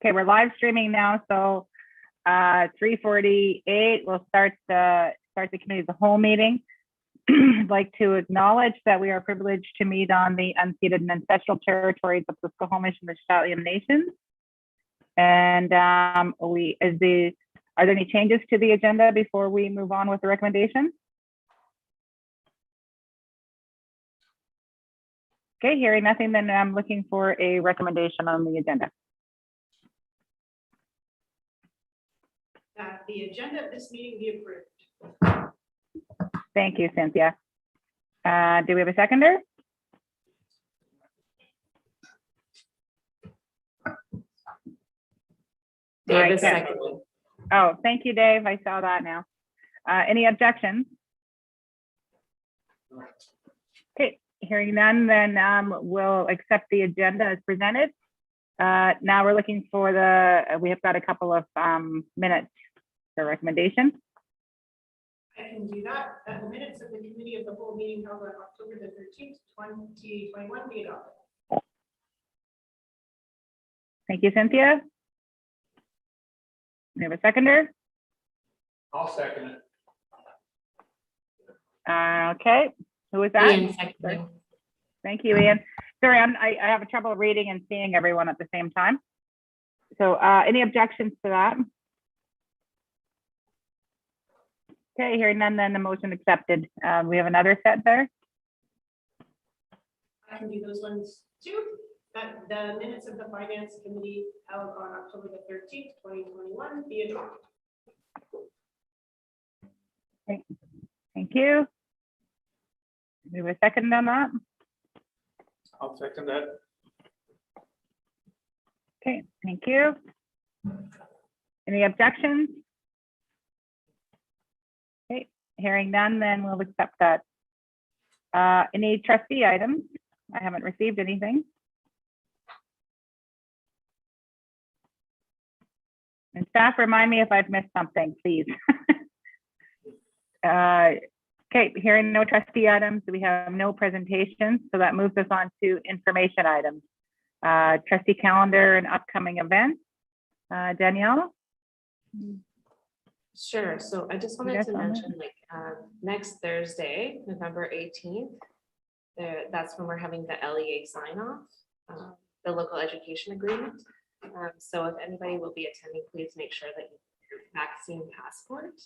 Okay, we're live streaming now, so 3:48, we'll start the committee of the whole meeting. I'd like to acknowledge that we are privileged to meet on the unceded and ancestral territories of the Squamish and the Musqueam Nations. And are there any changes to the agenda before we move on with the recommendation? Okay, hearing nothing, then I'm looking for a recommendation on the agenda. That the agenda of this meeting be approved. Thank you, Cynthia. Do we have a seconder? Dave is seconded. Oh, thank you, Dave. I saw that now. Any objections? Okay, hearing none, then we'll accept the agenda as presented. Now we're looking for we have got a couple of minutes for recommendation. I can do that. The minutes of the committee of the whole meeting held on October the 13th, 2021 be adopted. Thank you, Cynthia. We have a seconder. I'll second it. Okay, who is that? Ian seconded. Thank you, Ian. Sorry, I have trouble reading and seeing everyone at the same time. So any objections to that? Okay, hearing none, then the motion accepted. We have another set there. I can do those ones too. That the minutes of the finance committee held on October the 13th, 2021 be adopted. Okay. Thank you. We have a second on that. I'll second that. Okay, thank you. Any objections? Okay, hearing none, then we'll accept that. Any trustee items? I haven't received anything. And staff, remind me if I've missed something, please. Okay, hearing no trustee items, we have no presentations, so that moves us on to information items. Trustee calendar and upcoming events. Danielle? Sure. So I just wanted to mention, like, next Thursday, November 18th, that's when we're having the LEA sign off, the local education agreement. So if anybody will be attending, please make sure that you have your vaccine passport.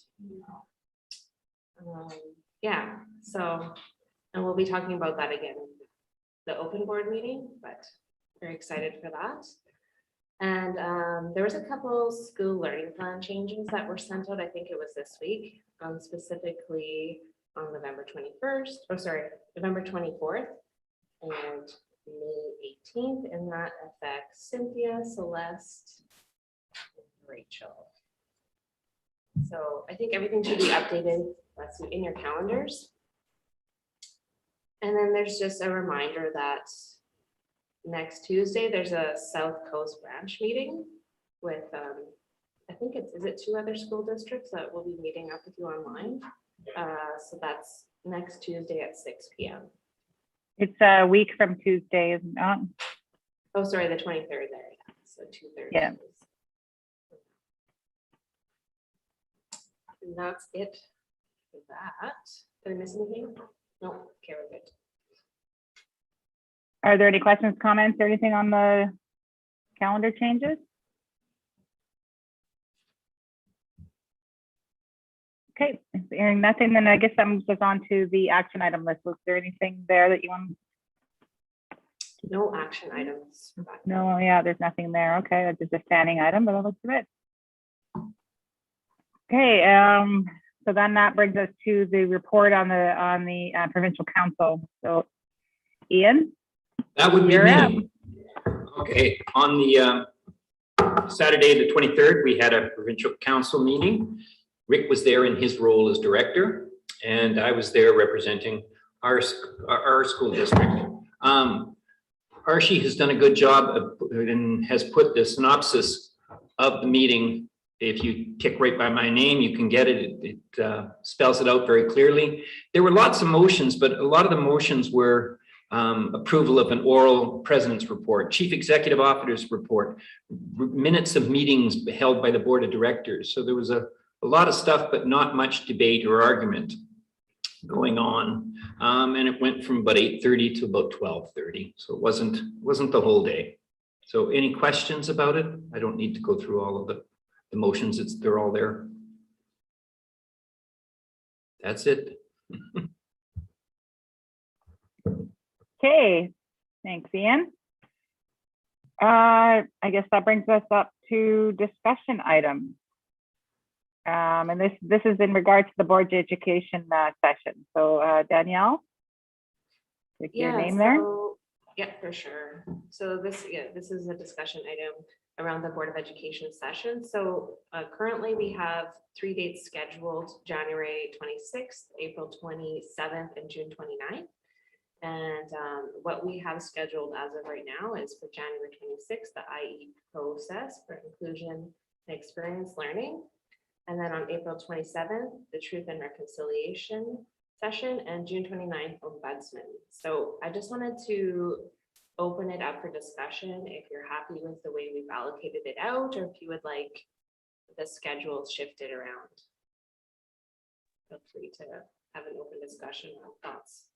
Yeah, so, and we'll be talking about that again in the open board meeting, but very excited for that. And there was a couple school learning plan changes that were sent out. I think it was this week, specifically on November 21st, oh sorry, November 24th and May 18th, and that affects Cynthia, Celeste, and Rachel. So I think everything should be updated. That's in your calendars. And then there's just a reminder that next Tuesday, there's a South Coast branch meeting with, I think is it 2 other school districts that will be meeting up with you online. So that's next Tuesday at 6 p.m. It's a week from Tuesday, isn't it? Oh, sorry, the 23rd there. Yeah. So 2 Thursdays. Yeah. And that's it for that. Did I miss anything? No. Okay, we're good. Are there any questions, comments, or anything on the calendar changes? Okay, if hearing nothing, then I guess I'm just on to the action item list. Was there anything there that you want? No action items. No, yeah, there's nothing there. Okay, that's just a standing item, but that looks good. Okay, so then that brings us to the report on the provincial council. So, Ian? That would be You're me. Okay, on the Saturday, the 23rd, we had a provincial council meeting. Rick was there in his role as director, and I was there representing our school district. Archie has done a good job and has put the synopsis of the meeting. If you tick right by my name, you can get it. It spells it out very clearly. There were lots of motions, but a lot of the motions were approval of an oral president's report, chief executive officer's report, minutes of meetings held by the board of directors. So there was a lot of stuff, but not much debate or argument going on. And it went from about 8:30 to about 12:30. So it wasn't the whole day. So any questions about it? I don't need to go through all of the motions. They're all there. That's it. Okay, thanks, Ian. I guess that brings us up to discussion items. And this is in regards to the board education session. So Danielle, with your name there. Yeah, for sure. So this is a discussion item around the Board of Education session. So currently we have 3 dates scheduled: January 26th, April 27th, and June 29th. And what we have scheduled as of right now is for January 26th, the IE process for inclusion and experience learning. And then on April 27th, the Truth and Reconciliation session, and June 29th, Ombudsman. So I just wanted to open it up for discussion if you're happy with the way we've allocated it out, or if you would like the schedule shifted around. Feel free to have an open discussion on thoughts.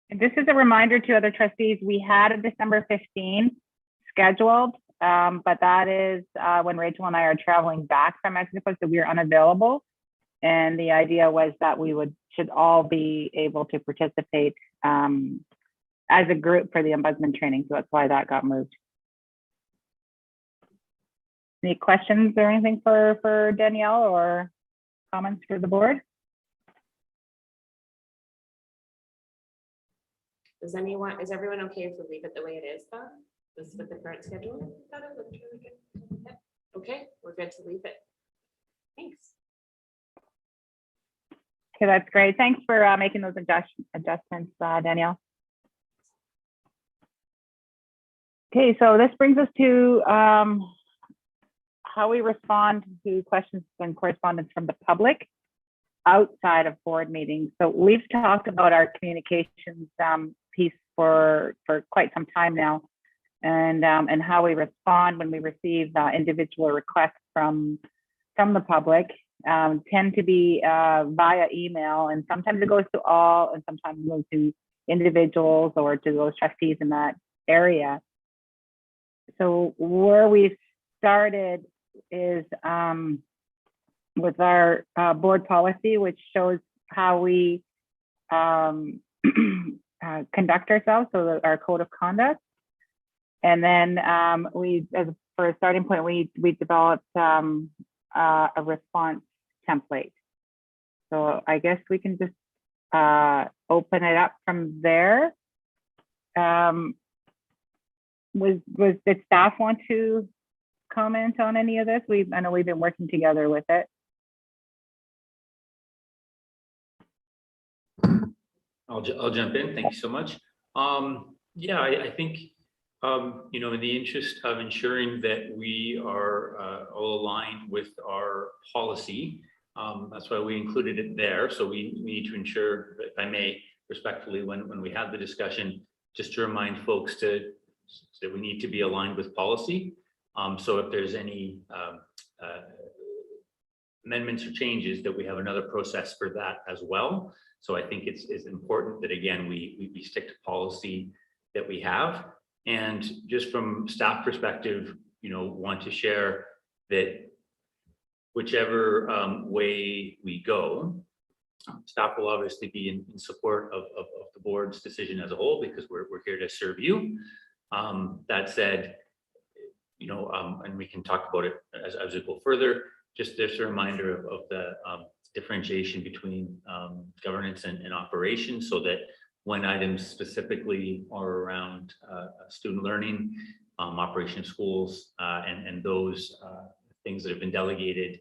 And this is a reminder to other trustees, we had a December 15 scheduled, but that is when Rachel and I are traveling back from Mexico, so we're unavailable. And the idea was that we should all be able to participate as a group for the Ombudsman training. So that's why that got moved. Any questions or anything for Danielle, or comments for the board? Is everyone okay if we leave it the way it is though? This is with the current schedule? I thought it looked really good. Yeah. Okay, we're good to leave it. Thanks. Okay, that's great. Thanks for making those adjustments, Danielle. Okay, so this brings us to how we respond to questions and correspondence from the public outside of board meetings. So we've talked about our communications piece for quite some time now, and how we respond when we receive individual requests from the public. Tend to be via email, and sometimes it goes to all, and sometimes it goes to individuals or to those trustees in that area. So where we started is with our board policy, which shows how we conduct ourselves, so our code of conduct. And then for a starting point, we developed a response template. So I guess we can just open it up from there. Did staff want to comment on any of this? I know we've been working together with it. I'll jump in. Thank you so much. Yeah, I think, you know, in the interest of ensuring that we are all aligned with our policy, that's why we included it there. So we need to ensure, if I may, respectfully, when we have the discussion, just to remind folks that we need to be aligned with policy. So if there's any amendments or changes, that we have another process for that as well. So I think it's important that, again, we stick to policy that we have. And just from staff perspective, you know, want to share that whichever way we go, staff will obviously be in support of the board's decision as a whole, because we're here to serve you. That said, you know, and we can talk about it as we go further, just a reminder of the differentiation between governance and operations, so that when items specifically are around student learning, operation of schools, and those things that have been delegated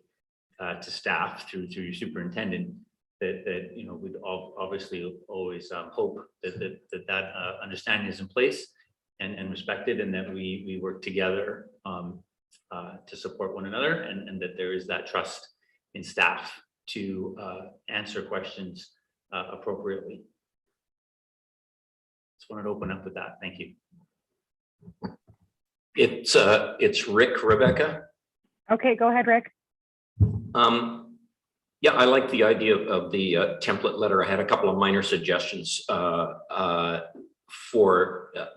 to staff through your superintendent, that you know, we'd obviously always hope that understanding is in place and respected, and that we work together to support one another, and that there is that trust in staff to answer questions appropriately. Just wanted to open up with that. Thank you. It's Rick, Rebecca. Okay, go ahead, Rick. Yeah, I like the idea of the template letter. I had a couple of minor suggestions for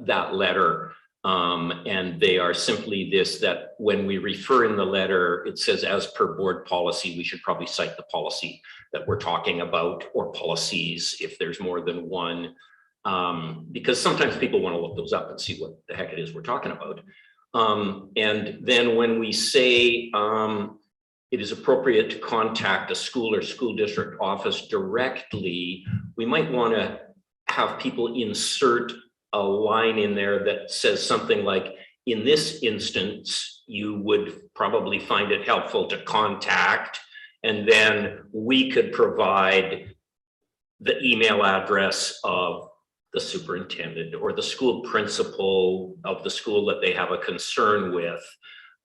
that letter. And they are simply this, that when we refer in the letter, it says as per board policy, we should probably cite the policy that we're talking about, or policies if there's more than one. Because sometimes people want to look those up and see what the heck it is we're talking about. And then when we say it is appropriate to contact a school or school district office directly, we might want to have people insert a line in there that says something like, in this instance, you would probably find it helpful to contact, and then we could provide the email address of the superintendent or the school principal of the school that they have a concern with.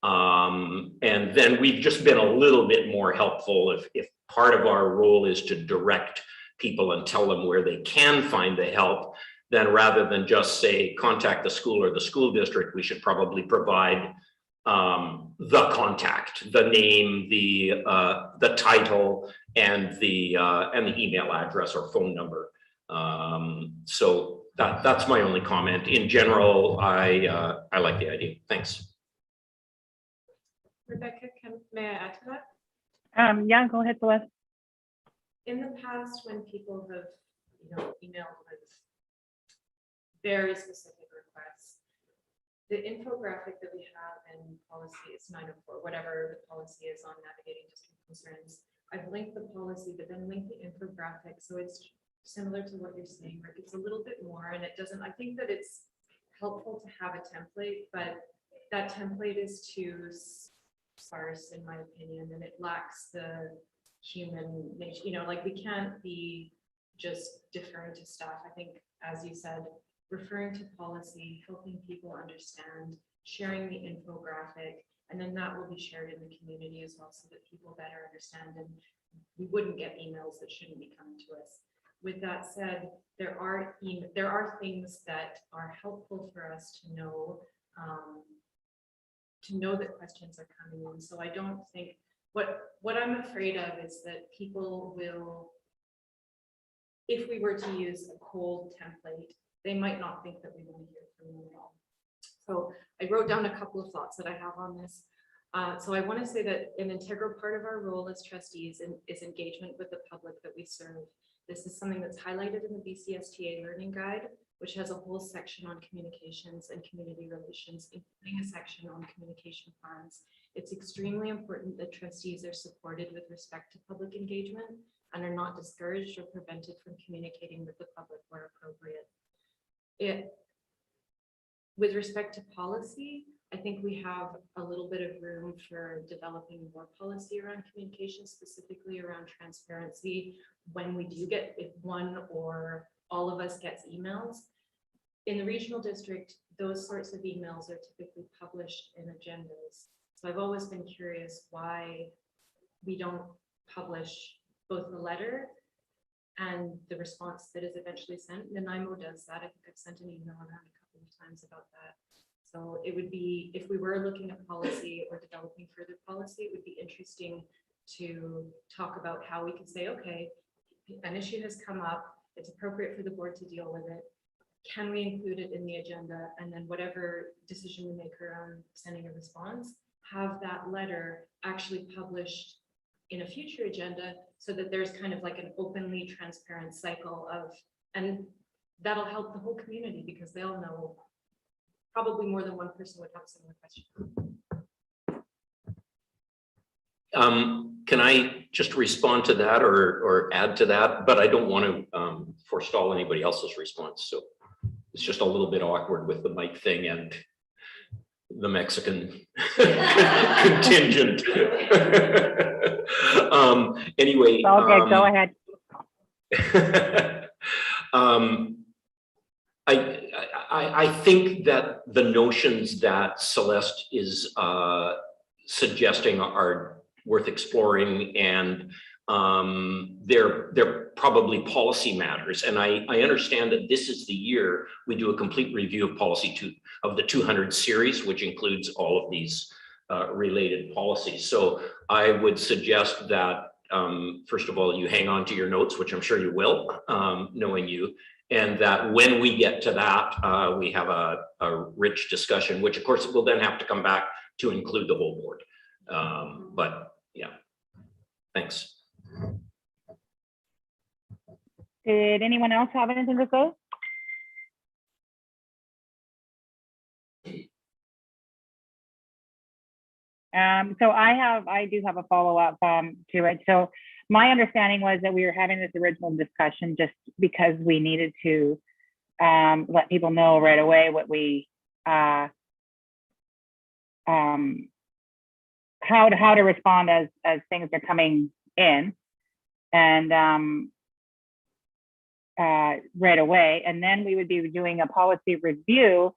And then we've just been a little bit more helpful if part of our role is to direct people and tell them where they can find the help, then rather than just say contact the school or the school district, we should probably provide the contact, the name, the title, and the email address or phone number. So that's my only comment. In general, I like the idea. Thanks. Rebecca, may I add to that? Yeah, go ahead, Celeste. In the past, when people have, emailed with very specific requests, the infographic that we have in policy is 904, whatever the policy is on navigating district concerns. I've linked the policy, but then linked the infographic. So it's similar to what you're saying, Rick. It's a little bit more, and it doesn't, I think that it's helpful to have a template, but that template is too sparse, in my opinion, and it lacks the human nature. Like, we can't be just deferring to staff. I think, as you said, referring to policy, helping people understand, sharing the infographic, and then that will be shared in the community as well, so that people better understand, and we wouldn't get emails that shouldn't be coming to us. With that said, there are things that are helpful for us to know that questions are coming in. So I don't think, what I'm afraid of is that people will, if we were to use a cold template, they might not think that we want to hear from them at all. So I wrote down a couple of thoughts that I have on this. So I want to say that an integral part of our role as trustees is engagement with the public that we serve. This is something that's highlighted in the BCSTA Learning Guide, which has a whole section on communications and community relations, including a section on communication plans. It's extremely important that trustees are supported with respect to public engagement and are not discouraged or prevented from communicating with the public where appropriate. With respect to policy, I think we have a little bit of room for developing more policy around communication, specifically around transparency. When we do get, if one or all of us gets emails, in the regional district, those sorts of emails are typically published in agendas. So I've always been curious why we don't publish both the letter and the response that is eventually sent. Nanaimo does that. I think I've sent an email around a couple of times about that. So it would be, if we were looking at policy or developing further policy, it would be interesting to talk about how we could say, okay, an issue has come up, it's appropriate for the board to deal with it. Can we include it in the agenda? And then whatever decision we make around sending a response, have that letter actually published in a future agenda, so that there's kind of like an openly transparent cycle of, and that'll help the whole community, because they'll know, probably more than one person would have a similar question. Can I just respond to that or add to that? But I don't want to forestall anybody else's response. So it's just a little bit awkward with the mic thing and the Mexican contingent. Anyway. It's all good. Go ahead. I think that the notions that Celeste is suggesting are worth exploring, and they're probably policy matters. And I understand that this is the year we do a complete review of of the 200 series, which includes all of these related policies. So I would suggest that, first of all, you hang on to your notes, which I'm sure you will, knowing you, and that when we get to that, we have a rich discussion, which of course will then have to come back to include the whole board. But yeah, thanks. Did anyone else have anything to say? So I do have a follow-up to it. So my understanding was that we were having this original discussion just because we needed to let people know right away what we how to respond as things are coming in, and right away, and then we would be doing a policy review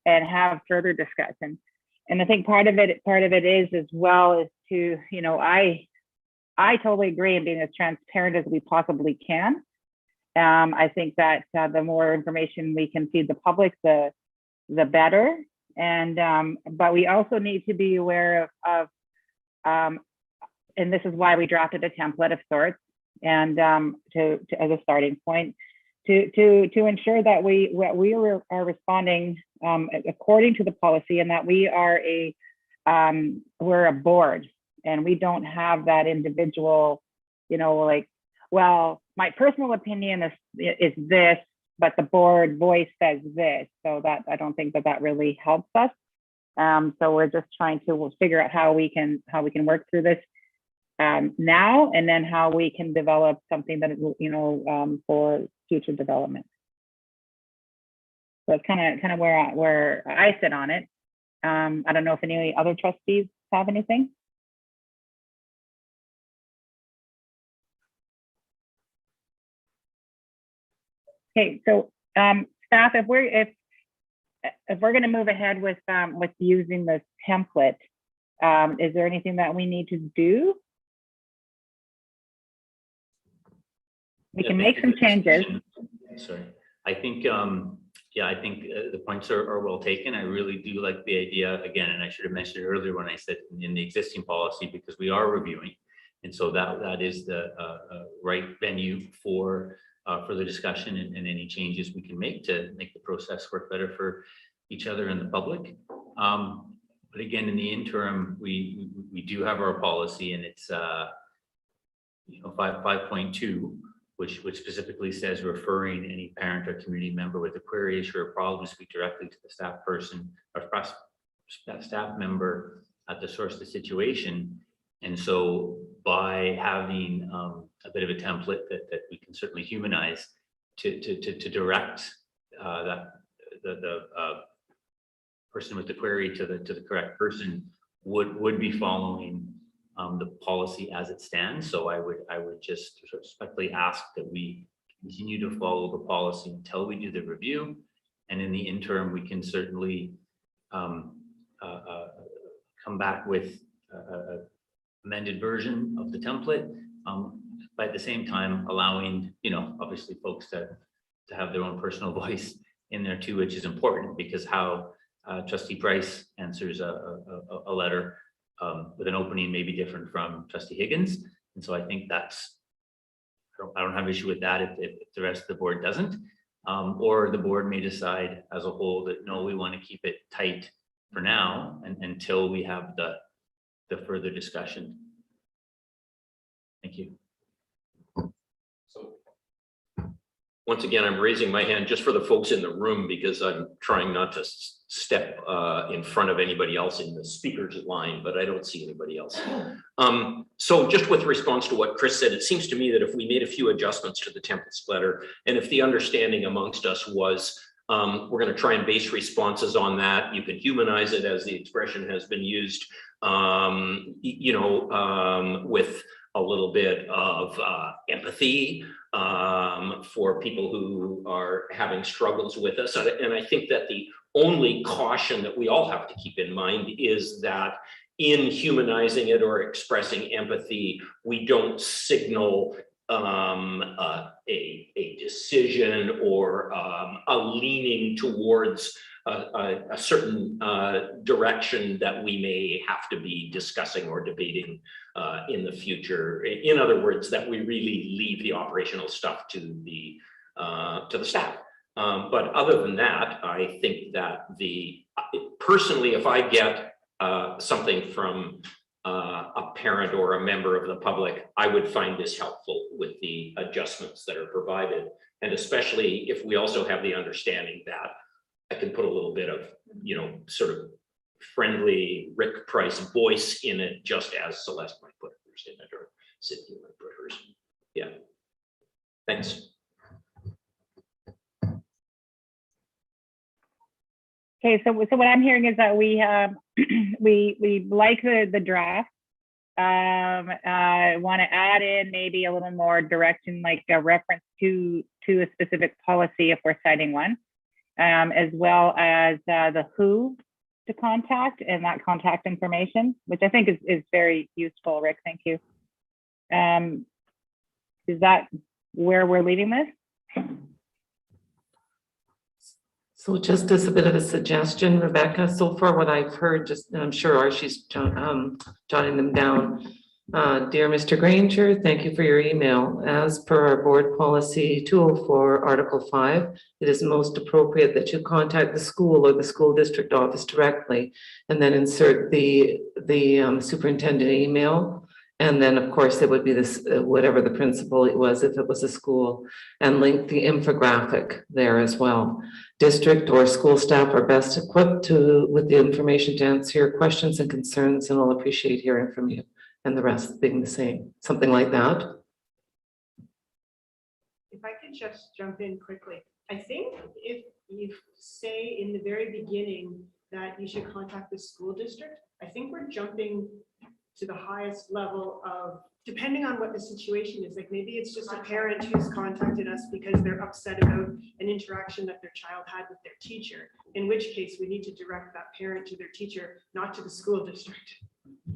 and have further discussion. And I think part of it is as well is to, you know, I totally agree in being as transparent as we possibly can. I think that the more information we can feed the public, the better. And but we also need to be aware of and this is why we drafted a template of sorts, and to as a starting point, to ensure that we are responding according to the policy, and that we are we're a board, and we don't have that individual, you know, like, well, my personal opinion is this, but the board voice says this. So that I don't think that really helps us. So we're just trying to figure out how we can work through this now, and then how we can develop something that, you know, for future development. So it's kind of where I sit on it. I don't know if any other trustees have anything. Okay, so staff, if we're going to move ahead with using this template, is there anything that we need to do? We can make some changes. Sorry, I think, yeah, I think the points are well taken. I really do like the idea again, and I should have mentioned it earlier when I said in the existing policy, because we are reviewing, and so that is the right venue for the discussion and any changes we can make to make the process work better for each other and the public. But again, in the interim, we do have our policy, and it's 5.2. Which specifically says referring any parent or community member with a query, issue, or problem to speak directly to the staff person or staff member at the source of the situation. And so by having a bit of a template that we can certainly humanize to direct the person with the query to the correct person would be following the policy as it stands. So I would just respectfully ask that we continue to follow the policy until we do the review, and in the interim we can certainly come back with a amended version of the template, but at the same time allowing, you know, obviously folks to have their own personal voice in there too, which is important, because how Trustee Price answers a letter with an opening may be different from Trustee Higgins. And so I think that's, I don't have an issue with that if the rest of the board doesn't, or the board may decide as a whole that no, we want to keep it tight for now and until we have the further discussion. Thank you. Once again, I'm raising my hand just for the folks in the room, because I'm trying not to step in front of anybody else in the speakers line, but I don't see anybody else. So just with response to what Chris said, it seems to me that if we made a few adjustments to the templates letter, and if the understanding amongst us was we're going to try and base responses on that, you can humanize it, as the expression has been used, with a little bit of empathy for people who are having struggles with us. And I think that the only caution that we all have to keep in mind is that in humanizing it or expressing empathy, we don't signal a decision or a leaning towards a certain direction that we may have to be discussing or debating in the future. In other words, that we really leave the operational stuff to the staff. But other than that, I think that personally, if I get something from a parent or a member of the public, I would find this helpful with the adjustments that are provided. And especially if we also have the understanding that I can put a little bit of, sort of friendly Rick Price voice in it, just as Celeste might put hers in it, or Cynthia might put hers. Yeah. Thanks. Okay, so what I'm hearing is that we we like the draft. Want to add in maybe a little more direction, like a reference to a specific policy if we're citing one, as well as the who to contact and that contact information, which I think is very useful. Rick, thank you. Is that where we're leaving this? So just as a bit of a suggestion, Rebecca, so far what I've heard, just, and I'm sure Archie's jotting them down. Dear Mr. Granger, thank you for your email. As per our board policy 204 Article 5, it is most appropriate that you contact the school or the school district office directly, and then insert the superintendent email. And then, of course, it would be this, whatever the principal it was, if it was a school, and link the infographic there as well. District or school staff are best equipped with the information to answer your questions and concerns, and I'll appreciate hearing from you, and the rest being the same, something like that. If I could just jump in quickly, I think if you say in the very beginning that you should contact the school district, I think we're jumping to the highest level of, depending on what the situation is, like maybe it's just a parent who's contacted us because they're upset about an interaction that their child had with their teacher, in which case we need to direct that parent to their teacher, not to the school district.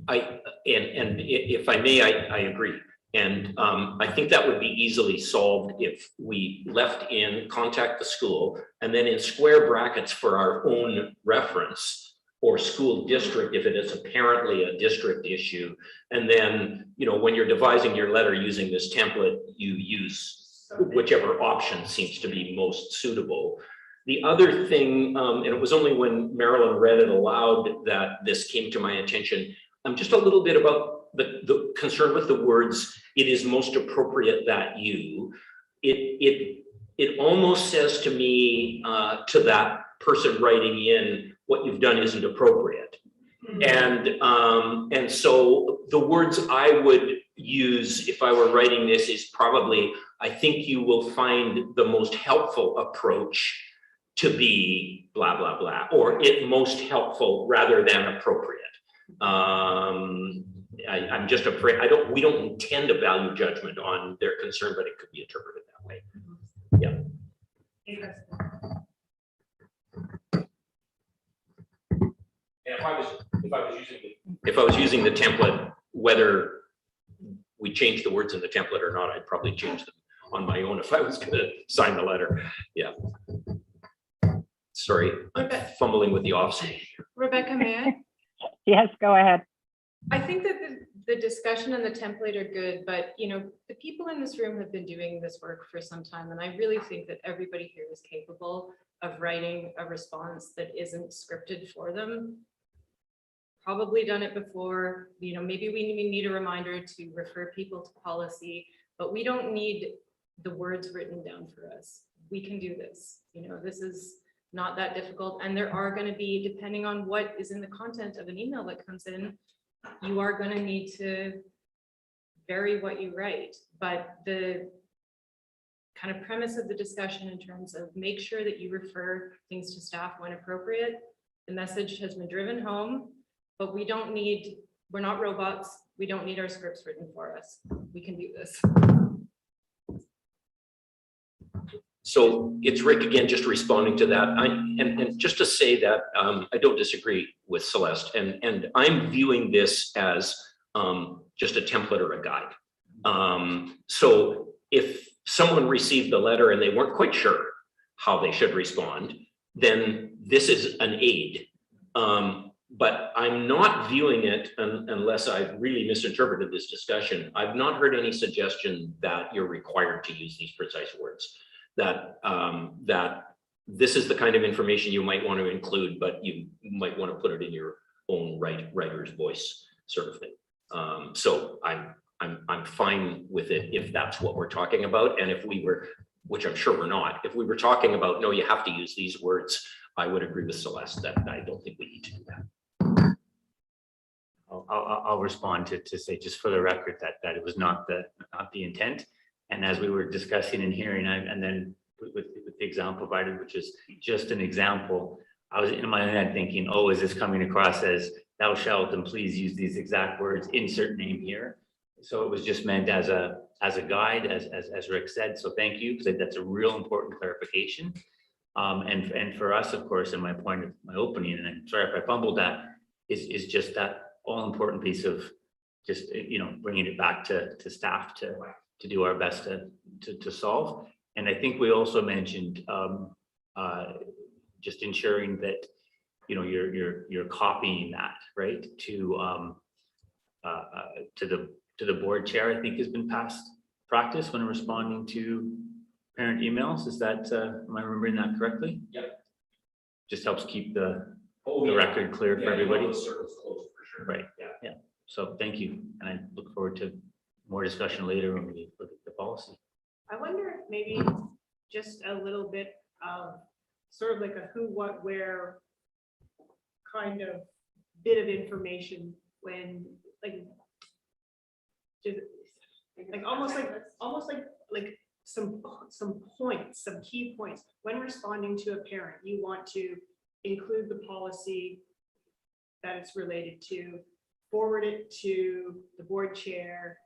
And if I may, I agree. And I think that would be easily solved if we left in contact the school, and then in square brackets for our own reference, or school district if it is apparently a district issue. And then, when you're devising your letter using this template, you use whichever option seems to be most suitable. The other thing, and it was only when Marilyn read it aloud that this came to my attention, I'm just a little bit about the concern with the words, it is most appropriate that you, it almost says to me, to that person writing in, what you've done isn't appropriate. And so the words I would use if I were writing this is probably, I think you will find the most helpful approach to be blah, blah, blah, or it most helpful rather than appropriate. I'm just afraid, we don't intend a value judgment on their concern, but it could be interpreted that way. Yeah. If I was using the template, whether we change the words in the template or not, I'd probably change them on my own if I was going to sign the letter. Yeah. Sorry, I'm fumbling with the offset. Rebecca, may I? Yes, go ahead. I think that the discussion and the template are good, but the people in this room have been doing this work for some time, and I really think that everybody here is capable of writing a response that isn't scripted for them. Probably done it before, maybe we need a reminder to refer people to policy, but we don't need the words written down for us. We can do this. This is not that difficult. And there are going to be, depending on what is in the content of an email that comes in, you are going to need to vary what you write. But the kind of premise of the discussion in terms of make sure that you refer things to staff when appropriate, the message has been driven home. But we're not robots. We don't need our scripts written for us. We can do this. So it's Rick again, just responding to that. And just to say that I don't disagree with Celeste, and I'm viewing this as just a template or a guide. So if someone received the letter and they weren't quite sure how they should respond, then this is an aid. But I'm not viewing it, unless I've really misinterpreted this discussion, I've not heard any suggestion that you're required to use these precise words. That this is the kind of information you might want to include, but you might want to put it in your own writer's voice, sort of thing. So I'm fine with it if that's what we're talking about. And if we were, which I'm sure we're not, if we were talking about, no, you have to use these words, I would agree with Celeste that I don't think we need to do that. I'll respond to say, just for the record, that it was not the intent. And as we were discussing and hearing, and then with the example provided, which is just an example, I was in my head thinking, oh, is this coming across as thou shalt and please use these exact words, insert name here. So it was just meant as a guide, as Rick said. So thank you, because that's a real important clarification. And for us, of course, in my point of my opening, and I'm sorry if I fumbled that, is just that all important piece of just, bringing it back to staff to do our best to solve. And I think we also mentioned just ensuring that, you're copying that, right, to the board chair, I think has been past practice when responding to parent emails. Is that, am I remembering that correctly? Yep. Just helps keep the record clear for everybody. Right. Yeah. So thank you. And I look forward to more discussion later when we look at the policy. I wonder if maybe just a little bit of sort of like a who, what, where kind of bit of information when almost like some points, some key points when responding to a parent. You want to include the policy that it's related to, forward it to the board chair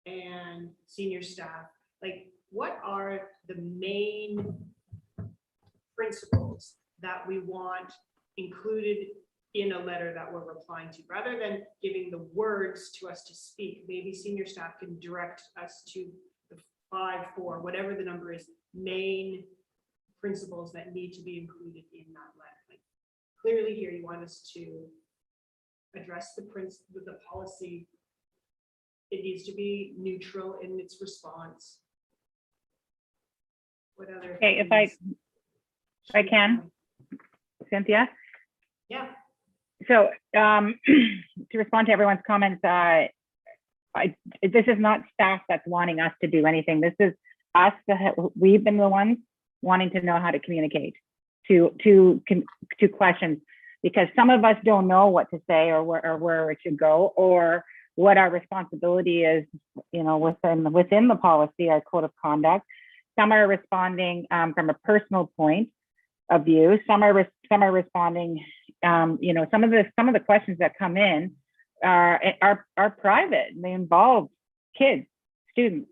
and senior staff. Like, what are the main principles that we want included in a letter that we're replying to, rather than giving the words to us to speak? Maybe senior staff can direct us to the 5, 4, whatever the number is, main principles that need to be included in that letter. Like, clearly here you want us to address the policy. It needs to be neutral in its response. What other? Okay, if I can, Cynthia. Yeah. So to respond to everyone's comments, this is not staff that's wanting us to do anything. This is us. We've been the ones wanting to know how to communicate to questions, because some of us don't know what to say or where it should go, or what our responsibility is, within the policy, our code of conduct. Some are responding from a personal point of view. Some are responding. Some of the questions that come in are private. They involve kids, students,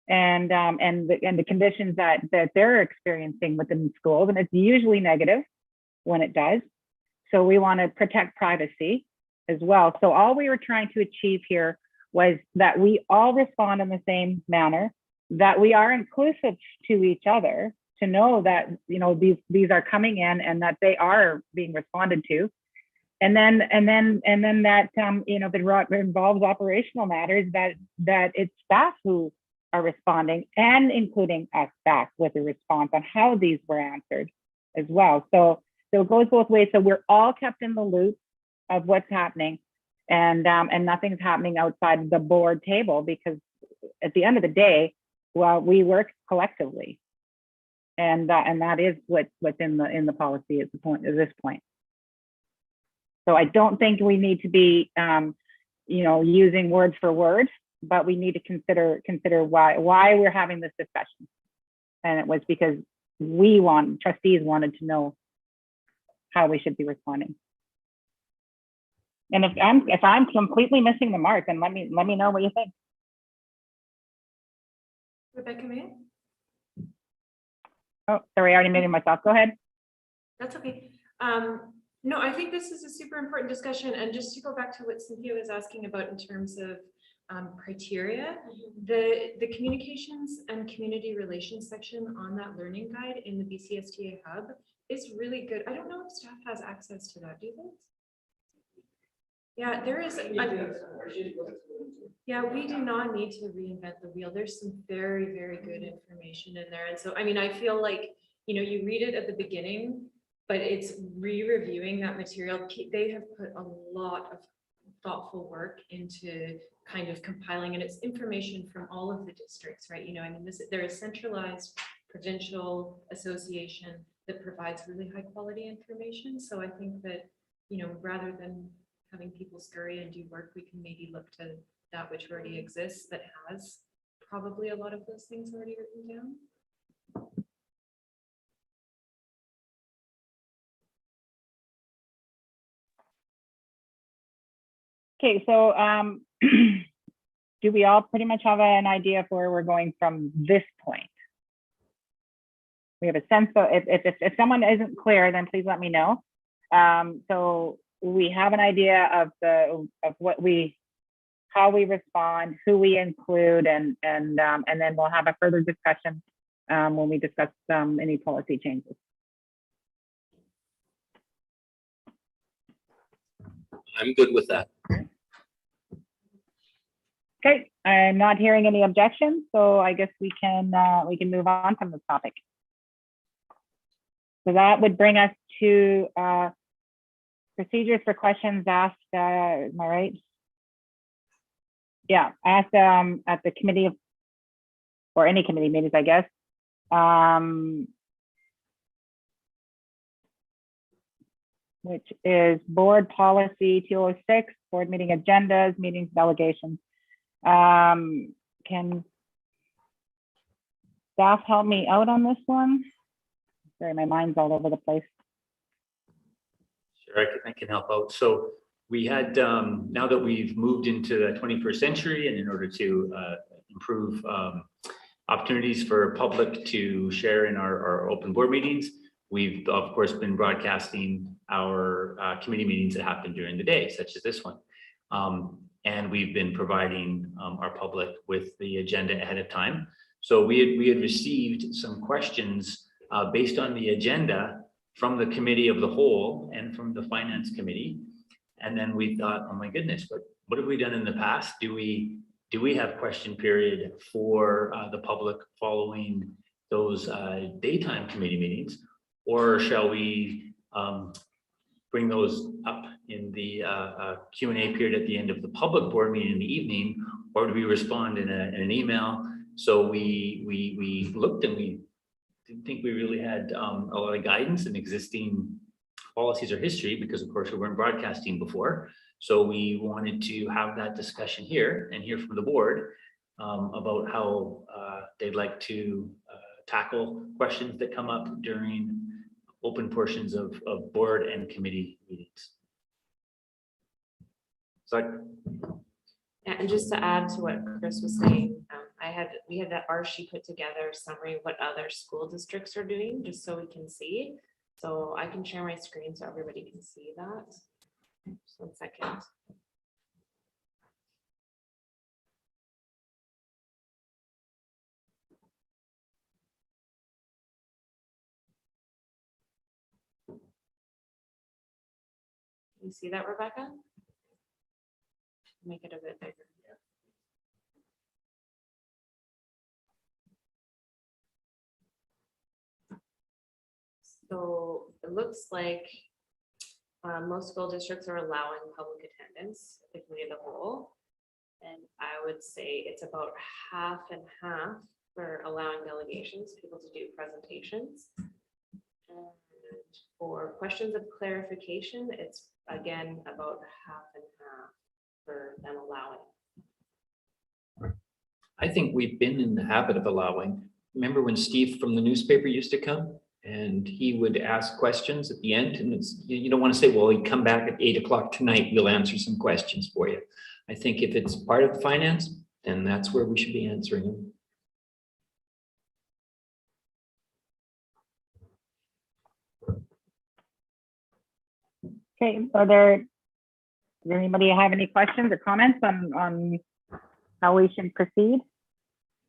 and the conditions that they're experiencing within schools, and it's usually negative when it does. So we want to protect privacy as well. So all we were trying to achieve here was that we all respond in the same manner, that we are inclusive to each other, to know that these are coming in and that they are being responded to, and then that if it involves operational matters, that it's staff who are responding and including us back with a response on how these were answered as well. So it goes both ways. So we're all kept in the loop of what's happening, and nothing's happening outside the board table, because at the end of the day, we work collectively, and that is what's in the policy at this point. So I don't think we need to be using word for word, but we need to consider why we're having this discussion, and it was because trustees wanted to know how we should be responding. And if I'm completely missing the mark, then let me know what you think. Rebecca, may Oh, sorry, I already muted myself. Go ahead. That's okay. No, I think this is a super important discussion, and just to go back to what Cynthia was asking about in terms of criteria, the communications and community relations section on that learning guide in the BCSTA hub is really good. I don't know if staff has access to that, do they? Yeah, there is. Yeah, we do not need to reinvent the wheel. There's some very, very good information in there. And so, I mean, I feel like, you read it at the beginning, but it's re-reviewing that material. They have put a lot of thoughtful work into kind of compiling, and it's information from all of the districts, right? I mean, they're a centralized provincial association that provides really high quality information. So I think that, rather than having people scurry and do work, we can maybe look to that which already exists that has probably a lot of those things already written down. Okay, so do we all pretty much have an idea of where we're going from this point? We have a sense of, if someone isn't clear, then please let me know. So we have an idea of how we respond, who we include, and then we'll have a further discussion when we discuss any policy changes. I'm good with that. Okay, I'm not hearing any objections, so I guess we can move on from this topic. So that would bring us to procedures for questions asked. Am I right? Yeah, asked at the committee or any committee meetings, I guess. Which is board policy 206, board meeting agendas, meetings, delegations. Can staff help me out on this one? Sorry, my mind's all over the place. Sure, I can help out. So we had, now that we've moved into the 21st century, and in order to improve opportunities for public to share in our open board meetings, we've of course been broadcasting our committee meetings that happen during the day, such as this one. And we've been providing our public with the agenda ahead of time. So we had received some questions based on the agenda from the committee of the whole and from the finance committee. And then we thought, oh my goodness, but what have we done in the past? Do we have question period for the public following those daytime committee meetings? Or shall we bring those up in the Q&A period at the end of the public board meeting in the evening? Or do we respond in an email? So we looked, and we didn't think we really had a lot of guidance in existing policies or history, because of course we weren't broadcasting before. So we wanted to have that discussion here and hear from the board about how they'd like to tackle questions that come up during open portions of board and committee meetings. So Yeah, and just to add to what Chris was saying, we had that Archie put together a summary of what other school districts are doing, just so we can see. So I can share my screen so everybody can see that. Just 1 second. You see that, Rebecca? Make it a bit bigger. So it looks like most school districts are allowing public attendance at the committee of the whole. And I would say it's about half and half for allowing delegations, people to do presentations. And for questions of clarification, it's again about half and half for them allowing. I think we've been in the habit of allowing. Remember when Steve from the newspaper used to come and he would ask questions at the end, and you don't want to say, well, you come back at 8 o'clock tonight, we'll answer some questions for you. I think if it's part of the finance, then that's where we should be answering them. Okay, does anybody have any questions or comments on how we should proceed?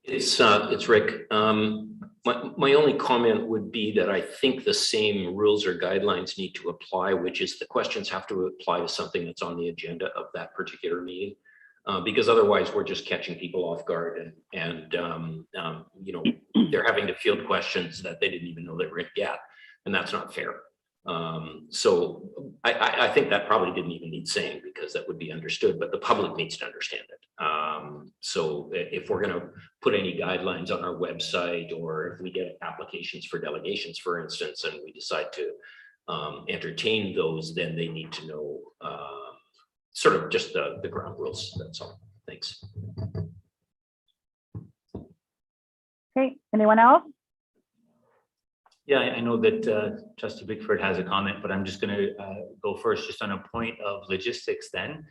It's Rick. My only comment would be that I think the same rules or guidelines need to apply, which is the questions have to apply to something that's on the agenda of that particular meeting. Because otherwise we're just catching people off guard and you know, they're having to field questions that they didn't even know they were going to get, and that's not fair. So I think that probably didn't even need saying, because that would be understood, but the public needs to understand it. So if we're going to put any guidelines on our website, or if we get applications for delegations, for instance, and we decide to entertain those, then they need to know sort of just the ground rules. That's all. Thanks. Okay, anyone else? Yeah, I know that Trustee Bickford has a comment, but I'm just going to go first just on a point of logistics then.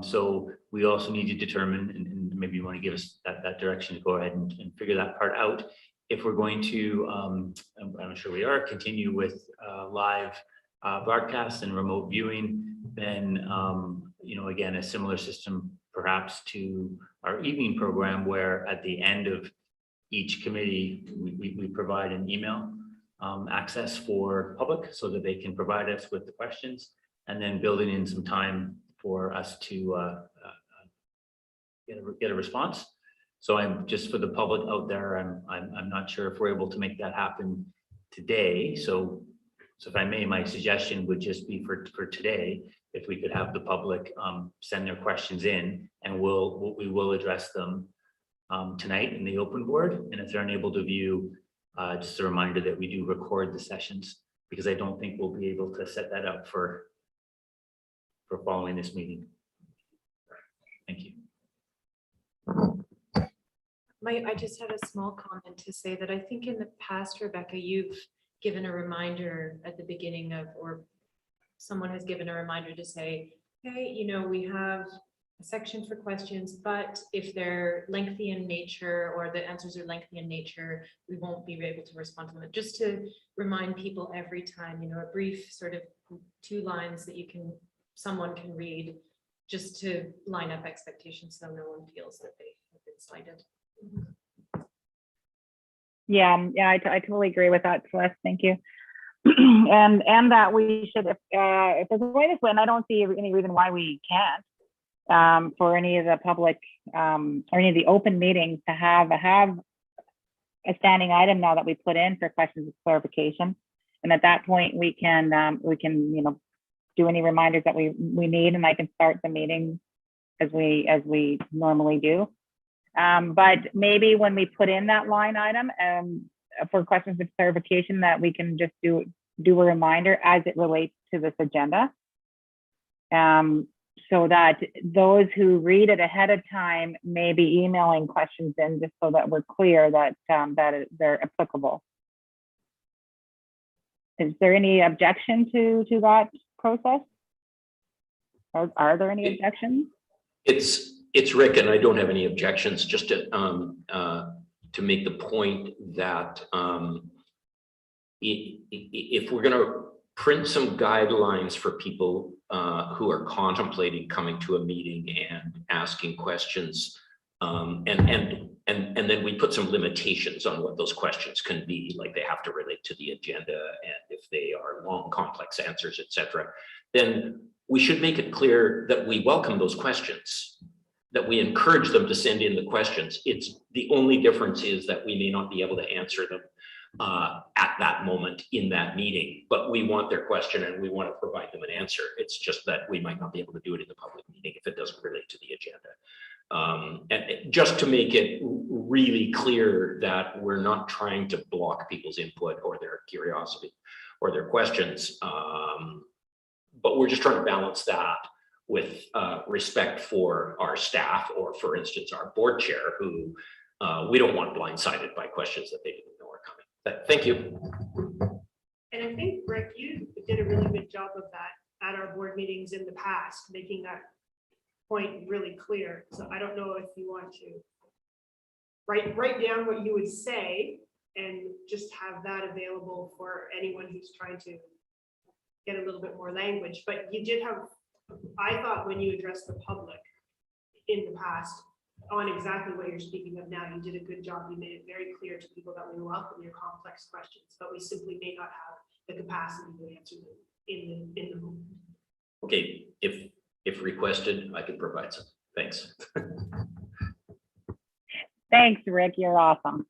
So we also need to determine, and maybe you want to give us that direction to go ahead and figure that part out. If we're going to, I'm sure we are, continue with live broadcasts and remote viewing, then, you know, again, a similar system perhaps to our evening program, where at the end of each committee, we provide an email access for public so that they can provide us with the questions, and then building in some time for us to get a response. So I'm just, for the public out there, I'm not sure if we're able to make that happen today. So if I may, my suggestion would just be for today, if we could have the public send their questions in, and we will address them tonight in the open board. And if they're unable to view, just a reminder that we do record the sessions, because I don't think we'll be able to set that up for following this meeting. Thank you. I just had a small comment to say that I think in the past, Rebecca, you've given a reminder at the beginning of, or someone has given a reminder to say, hey, you know, we have a section for questions, but if they're lengthy in nature, or the answers are lengthy in nature, we won't be able to respond to them. Just to remind people every time, you know, a brief sort of 2 lines that someone can read, just to line up expectations so no one feels that they have been slighted. Yeah, I totally agree with that, Celeste. Thank you. and that we should, if there's a way this way, and I don't see any reason why we can't, for any of the public or any of the open meetings to have a standing item now that we put in for questions of clarification, and at that point we can you know, do any reminders that we need, and I can start the meeting as we normally do. But maybe when we put in that line item for questions of clarification, that we can just do a reminder as it relates to this agenda, so that those who read it ahead of time may be emailing questions in, just so that we're clear that they're applicable. Is there any objection to that process? Are there any objections? It's Rick, and I don't have any objections. Just to make the point that if we're going to print some guidelines for people who are contemplating coming to a meeting and asking questions, and then we put some limitations on what those questions can be, like they have to relate to the agenda, and if they are long, complex answers, etc., then we should make it clear that we welcome those questions, that we encourage them to send in the questions. It's the only difference is that we may not be able to answer them at that moment in that meeting, but we want their question and we want to provide them an answer. It's just that we might not be able to do it in the public meeting if it doesn't relate to the agenda. And just to make it really clear that we're not trying to block people's input or their curiosity or their questions, but we're just trying to balance that with respect for our staff, or for instance, our board chair, who we don't want blindsided by questions that they didn't know are coming. But thank you. And I think, Rick, you did a really good job of that at our board meetings in the past, making that point really clear. So I don't know if you want to write down what you would say and just have that available for anyone who's trying to get a little bit more language, but you did have, I thought when you addressed the public in the past on exactly what you're speaking of now, you did a good job. You made it very clear to people that we welcome your complex questions, but we simply may not have the capacity to answer them in the moment. Okay, if requested, I can provide some. Thanks. Thanks, Rick. You're awesome.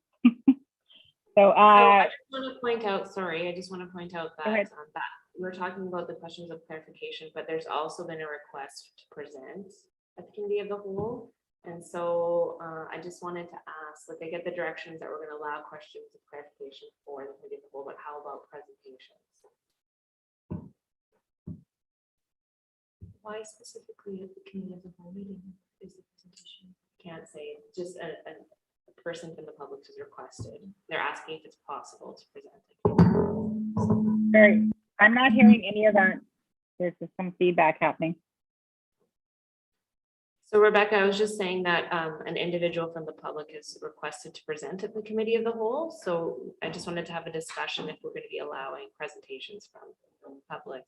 So, I just want to point out, sorry, I just want to point out that, ahead. that we're talking about the questions of clarification, but there's also been a request to present at the committee of the whole. And so I just wanted to ask, like, I get the directions that we're going to allow questions of clarification for the committee of the whole, but how about presentations? Why specifically at the committee of the whole meeting is the presentation? Can't say, just a person from the public has requested. They're asking if it's possible to present it. Sorry, I'm not hearing any of that. There's just some feedback happening. So Rebecca, I was just saying that an individual from the public is requested to present at the committee of the whole. So I just wanted to have a discussion if we're going to be allowing presentations from the public.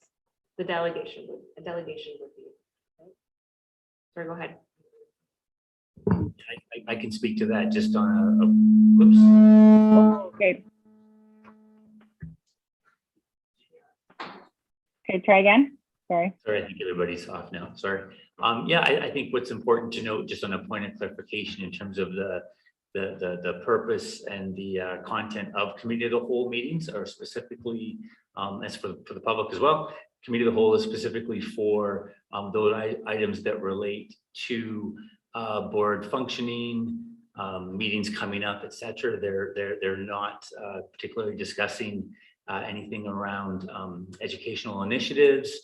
A delegation would be. Right? Sorry, go ahead. I can speak to that just on a whoops. Okay. Okay, try again. Sorry. Sorry, I think everybody's off now. Sorry. Yeah, I think what's important to note, just on a point of clarification in terms of the purpose and the content of committee of the whole meetings are specifically, as for the public as well. Committee of the whole is specifically for those items that relate to board functioning, meetings coming up, etc. They're not particularly discussing anything around educational initiatives.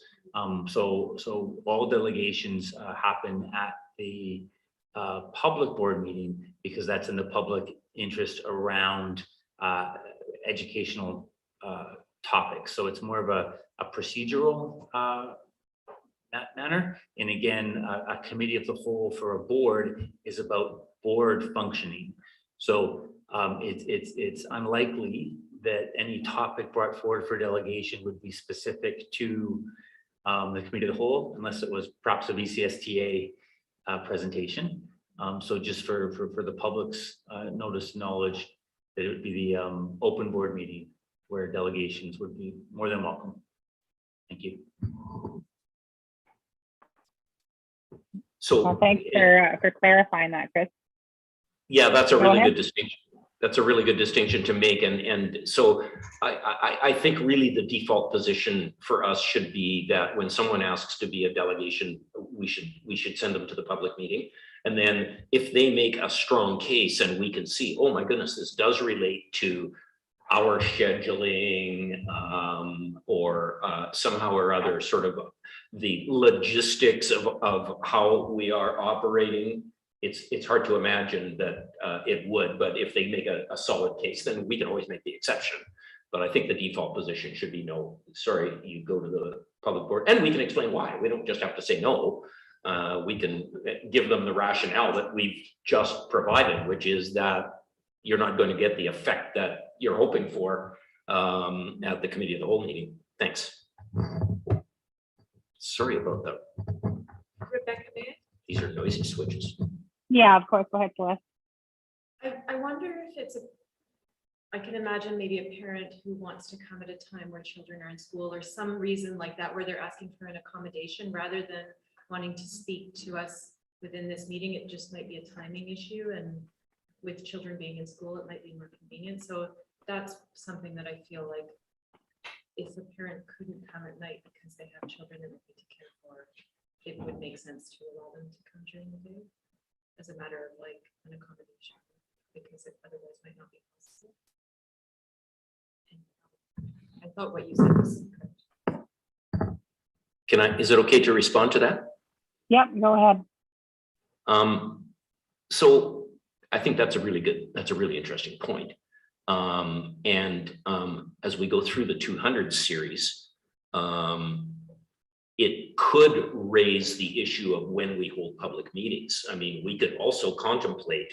So all delegations happen at the public board meeting because that's in the public interest around educational topics. So it's more of a procedural manner. And again, a committee of the whole for a board is about board functioning. So it's unlikely that any topic brought forward for delegation would be specific to the committee of the whole, unless it was perhaps a VCSTA presentation. So just for the public's notice knowledge, that it would be the open board meeting where delegations would be more than welcome. Thank you. So Well, thanks for clarifying that, Chris. yeah, that's a Go really ahead. good distinction. That's a really good distinction to make. And so I think really the default position for us should be that when someone asks to be a delegation, we should send them to the public meeting. And then if they make a strong case and we can see, oh my goodness, this does relate to our scheduling or somehow or other sort of the logistics of how we are operating, it's hard to imagine that it would, but if they make a solid case, then we can always make the exception. But I think the default position should be no, sorry, you go to the public board, and we can explain why. We don't just have to say no. We can give them the rationale that we've just provided, which is that you're not going to get the effect that you're hoping for at the committee of the whole meeting. Thanks. Sorry about that. Rebecca, may I? These are noisy switches. Yeah, of course. Go ahead, Celeste. I wonder if it's I can imagine maybe a parent who wants to come at a time where children are in school or some reason like that, where they're asking for an accommodation rather than wanting to speak to us within this meeting. It just might be a timing issue, and with children being in school, it might be more convenient. So that's something that I feel like if a parent couldn't come at night because they have children that they need to care for, it would make sense to allow them to come during the day as a matter of like an accommodation, because it otherwise might not be possible. I thought what you said was correct. Is it okay to respond to that? Yep, go ahead. So I think that's a really interesting point. As we go through the 200 series, it could raise the issue of when we hold public meetings. I mean, we could also contemplate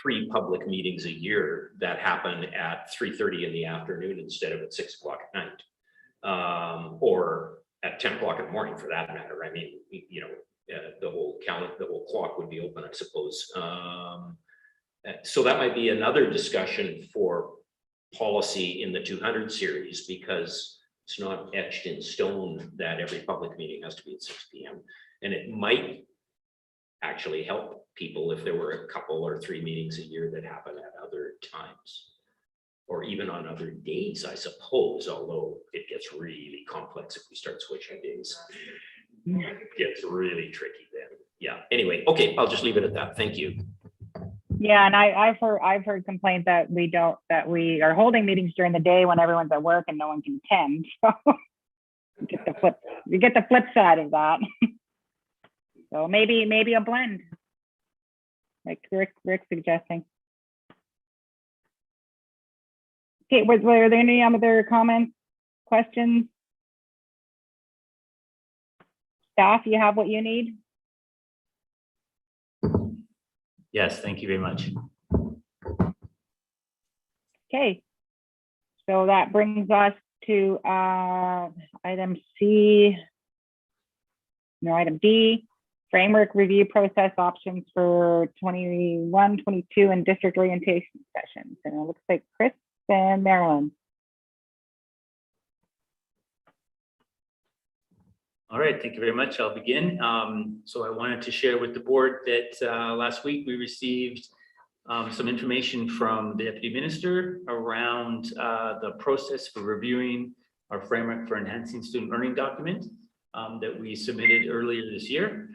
3 public meetings a year that happen at 3:30 in the afternoon instead of at 6 o'clock at night. or at 10 o'clock in the morning for that matter. I mean, you know, the whole calendar, the whole clock would be open, I suppose. So that might be another discussion for policy in the 200 series, because it's not etched in stone that every public meeting has to be at 6 p.m. And it might actually help people if there were a couple or 3 meetings a year that happen at other times, or even on other days, I suppose, although it gets really complex if we start switching days. It gets really tricky then. Yeah, anyway, okay, I'll just leave it at that. Thank you. Yeah, and I've heard complaints that we are holding meetings during the day when everyone's at work and no one can attend. So you get the flip side of that. So maybe a blend, like Rick's suggesting. Okay, were there any other comments, questions? Staff, you have what you need? Yes, thank you very much. Okay. So that brings us to item D, framework review process options for 21, 22 and district orientation sessions. And it looks like Chris and Marilyn. All right, thank you very much. I'll begin. So I wanted to share with the board that last week we received some information from the Deputy Minister around the process for reviewing our framework for enhancing student learning document that we submitted earlier this year.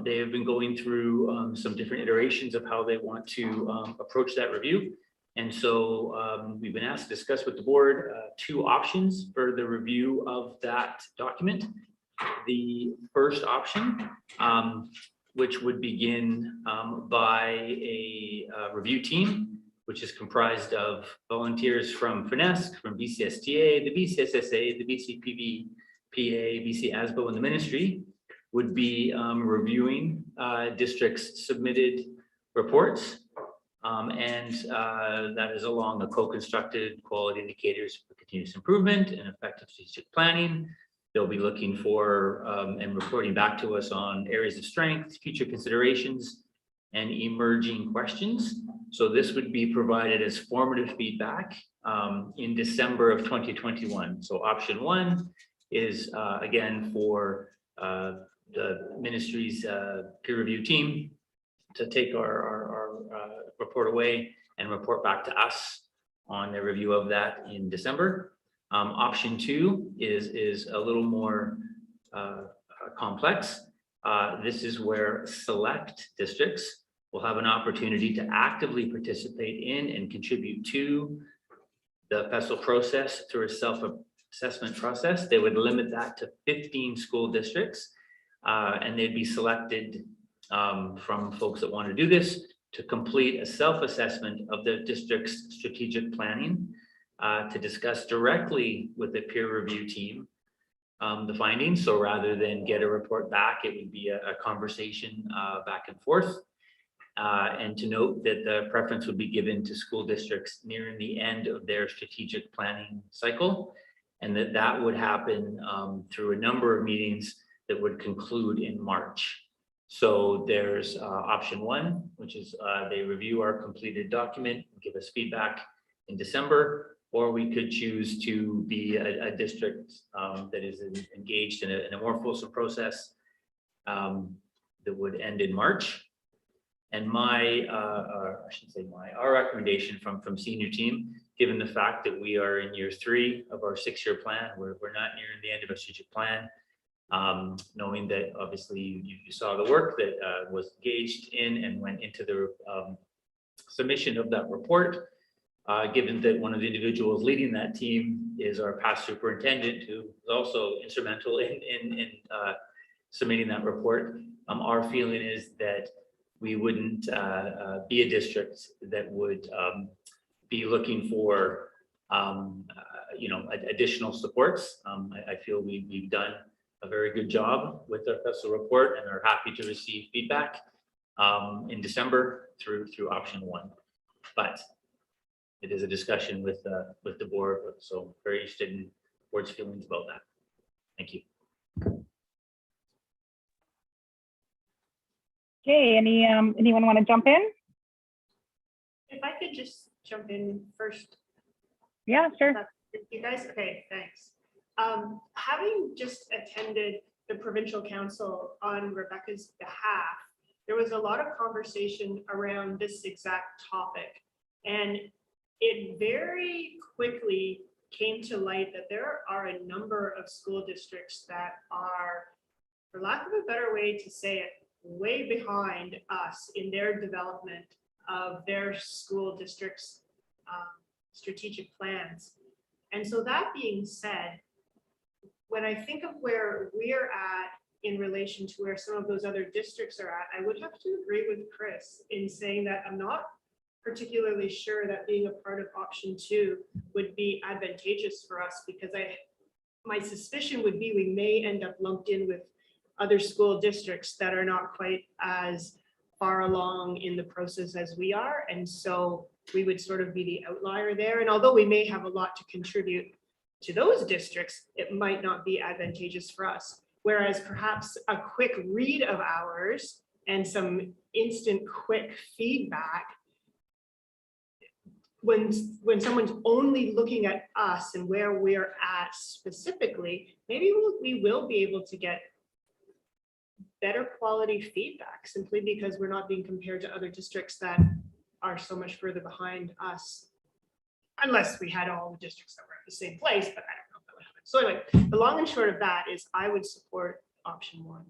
They have been going through some different iterations of how they want to approach that review. And so we've been asked to discuss with the board 2 options for the review of that document. The first option, which would begin by a review team, which is comprised of volunteers from FNESC, from BCSTA, the BCSSA, the BCPB, PA, BC ASBO, and the ministry, would be reviewing districts' submitted reports. And that is along the co-constructed quality indicators for continuous improvement and effective strategic planning. They'll be looking for and reporting back to us on areas of strength, future considerations, and emerging questions. So this would be provided as formative feedback in December of 2021. So option 1 is again for the ministry's peer review team to take our report away and report back to us on their review of that in December. Option 2 is a little more complex. This is where select districts will have an opportunity to actively participate in and contribute to the PESTEL process through a self-assessment process. They would limit that to 15 school districts, and they'd be selected from folks that want to do this to complete a self-assessment of the district's strategic planning, to discuss directly with the peer review team the findings. So rather than get a report back, it would be a conversation back and forth. And to note that the preference would be given to school districts nearing the end of their strategic planning cycle, and that would happen through a number of meetings that would conclude in March. So there's option 1, which is they review our completed document and give us feedback in December, or we could choose to be a district that is engaged in a more fulsome process that would end in March. And our recommendation from senior team, given the fact that we are in year 3 of our 6-year plan, we're not nearing the end of a strategic plan, knowing that obviously you saw the work that was engaged in and went into the submission of that report. Given that one of the individuals leading that team is our past superintendent, who was also instrumental in submitting that report, our feeling is that we wouldn't be a district that would be looking for additional supports. I feel we've done a very good job with our PESTEL report and are happy to receive feedback in December through option 1. But it is a discussion with the board, so very interested in board's feelings about that. Thank you. Okay, anyone want to jump in? If I could just jump in first. Yeah, sure. You guys, okay, thanks. Having just attended the provincial council on Rebecca's behalf, there was a lot of conversation around this exact topic. And it very quickly came to light that there are a number of school districts that are, for lack of a better way to say it, way behind us in their development of their school districts' strategic plans. And so that being said, when I think of where we're at in relation to where some of those other districts are at, I would have to agree with Chris in saying that I'm not particularly sure that being a part of option 2 would be advantageous for us, because my suspicion would be we may end up lumped in with other school districts that are not quite as far along in the process as we are. And so we would sort of be the outlier there. And although we may have a lot to contribute to those districts, it might not be advantageous for us. Whereas perhaps a quick read of ours and some instant quick feedback, when someone's only looking at us and where we're at specifically, maybe we will be able to get better quality feedback simply because we're not being compared to other districts that are so much further behind us. Unless we had all the districts that were at the same place, but I don't know if that would happen. So anyway, the long and short of that is I would support option 1.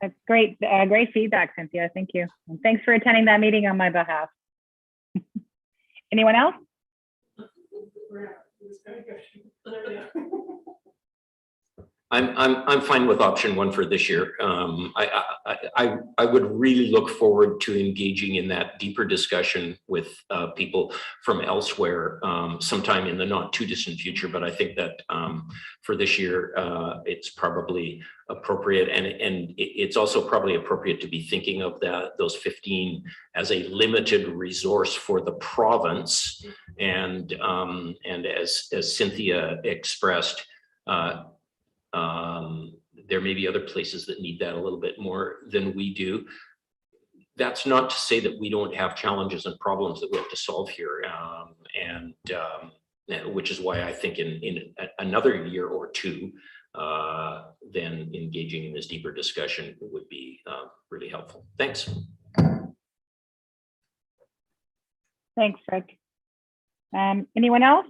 That's great. Great feedback, Cynthia. Thank you. And thanks for attending that meeting on my behalf. Anyone else? I'm fine with option 1 for this year. I would really look forward to engaging in that deeper discussion with people from elsewhere sometime in the not too distant future. But I think that for this year, it's probably appropriate, and it's also probably appropriate to be thinking of those 15 as a limited resource for the province. And as Cynthia expressed, there may be other places that need that a little bit more than we do. That's not to say that we don't have challenges and problems that we have to solve here. Which is why I think in another year or two, then engaging in this deeper discussion would be really helpful. Thanks. Thanks, Rick. Anyone else?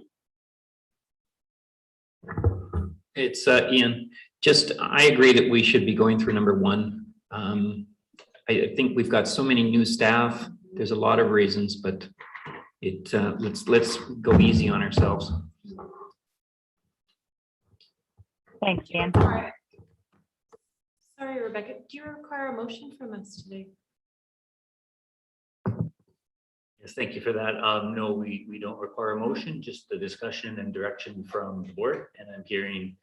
It's Ian. I agree that we should be going through number 1. I think we've got so many new staff. There's a lot of reasons, but let's go easy on ourselves. Thanks, Dan. Sorry, Rebecca, do you require a motion from us today? Yes, thank you for that. No, we don't require a motion, just the discussion and direction from the board. And I'm hearing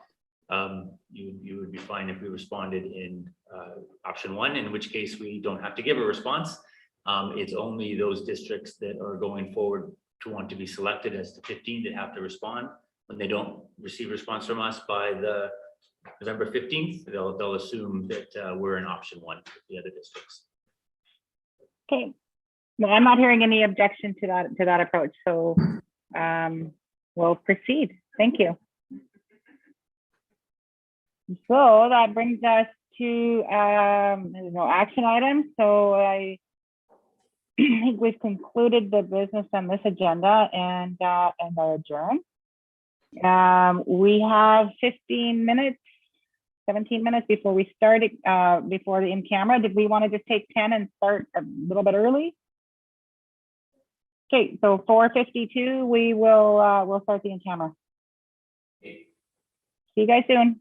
you would be fine if we responded in option 1, in which case we don't have to give a response. It's only those districts that are going forward to want to be selected as the 15 that have to respond. When they don't receive response from us by the November 15th, they'll assume that we're in option 1 with the other districts. Okay. Well, I'm not hearing any objection to that approach, so we'll proceed. Thank you. So that brings us to there's no action items. So I think we've concluded the business on this agenda and are adjourned. We have 17 minutes before we start before the in-camera. Did we want to just take 10 and start a little bit early? Okay, so 4:52, we'll start the in-camera. See you guys soon.